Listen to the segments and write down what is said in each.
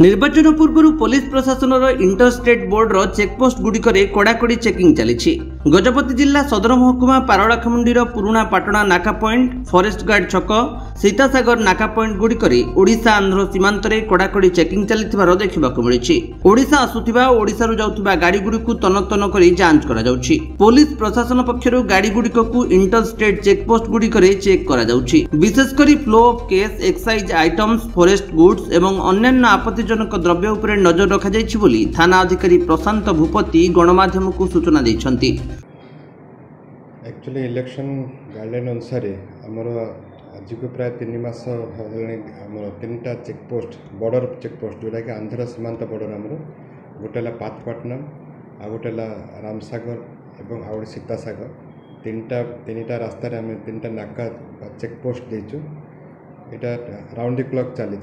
निर्वाचन पूर्व पुलिस प्रशासन इंटरस्टेट बोर्ड चेकपोस्ट गुड़िक कड़ाकड़ी चेकिंग चली। गजपति जिला सदर महकुमा पारलाखेमुंडी पुराणा पाटणा नाका पॉइंट, फॉरेस्ट गार्ड छक, सीतासागर नाका पॉइंट गुड़िक ओडिशा आंध्र सीमांत कड़ाकड़ी चेकिंग चली देखा मिली। ओडिशा आसुथिबा ओडिशारु जाउथिबा गाड़ी गुड़िक तन तन कर जांच करा जाउछि। पुलिस प्रशासन पक्षरु गाड़ी गुड़िक इंटरस्टेट चेकपोस्ट गुड़िक चेक करा जाउछि। विशेषकर flow of case, excise items, forest goods एवं अन्य आपत्तिजनक द्रव्य उपरे नजर रखा जाइछि बोली थाना अधिकारी प्रशांत भूपति गणमाध्यम को सूचना दैछन्ति। एक्चुअली इलेक्शन गाइडलाइन अनुसार आमर आज को प्राय 3 मास आमर 3टा चेकपोस्ट, बॉर्डर चेकपोस्ट जोटा कि आंध्र सीमांत बॉर्डर आमर गोटे पाथपट्टनम, आ गोटे रामसागर एवं आ सीतासागर, तीनटा रास्तार आम 3टा नाका चेकपोस्ट देचु। यहाँ राउंड द क्लॉक चली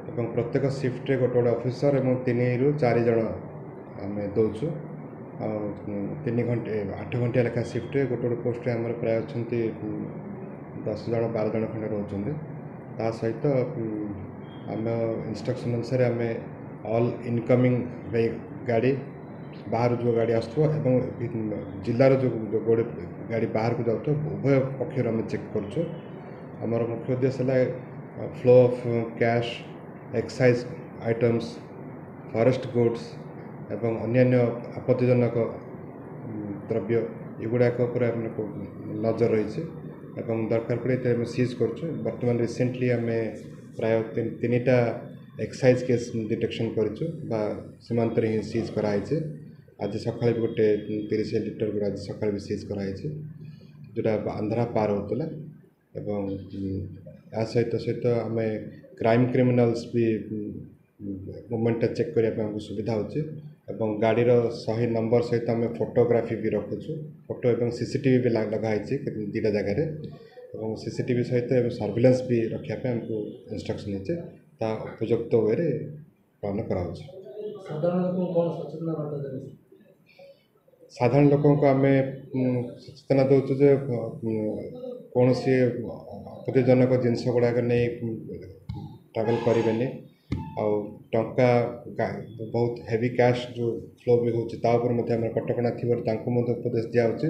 एवं प्रत्येक शिफ्ट गोटे गोटे ऑफिसर एवं 3 ରୁ 4 जन आम दौचु। 3 घंटे 8 घंटा लेखा शिफ्ट गोटे गोटे पोस्ट आम प्राय अच्छा 10 जन 12 जन खंडे रोचे। ता सहित आम इंस्ट्रक्शन अनुसार आम ऑल इनकमिंग गाड़ी बाहर जो गाड़ी आसो जिलार जो गाड़ी बाहर को जाऊ उभय पक्षर आम चेक कर। मुख्य उद्देश्य है flow of cash, excise items, forest goods एवं अन्य आपत्तिजनक द्रव्य युगुड़ाक नजर रही दरकार पड़े सीज कर। बर्तमान रिसेंटली आम प्राय 3टा एक्साइज केस डिटेक्शन कर सीमांत ही सीज कराई। आज सका भी गोटे 30 लिटर गुड़ा आज सका भी सीज कराई जोटा आंध्रा पार होता। एवं या सहित आम क्राइम क्रिमिनाल्स भी मूवमेंट चेक करने सुविधा हो। गाड़ी सही नंबर सहित आम फोटोग्राफी भी रखुचु। फोटो एवं सीसीटीवी भी लगाई 2टा जगार सीसीटीवी सहित सर्विलेंस भी रखापे आमको इंस्ट्रक्शन होचे उपयुक्त वे पालन करा। साधारण लोकों को आम सूचना दौचु जे कौन सी आपत्तिजनक जिनस गुड़ाक नहीं ट्रावेल करेंगे। टंका बहुत हेवी कैश जो फ्लो भी होता कटकणा थी उपदेश दिखाई।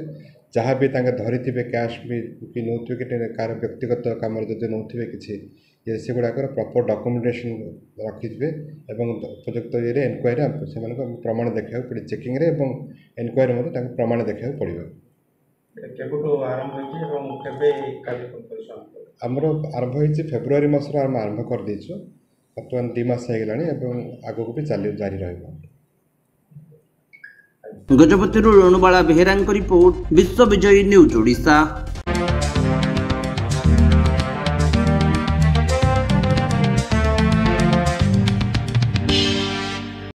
जहाँ भी धरी थे कैश भी नौथे कि कार व्यक्तिगत काम जब नौथे कि से गुड़ाकर प्रॉपर डॉक्यूमेंटेशन रखिथे और उपयुक्त ये एनक्वायरी से प्रमाण देखा पड़े। चेकिंग रे एनक्वायरी प्रमाण देखा पड़ो। आमर आरंभ हो फेब्रुआरी मास आरंभ कर देचु। बर्तमान 2 मास होगा आग को भी जारी रहा। गजपति रणुबाला बेहेरा रिपोर्ट, विश्व विजयी न्यूज ओडिशा।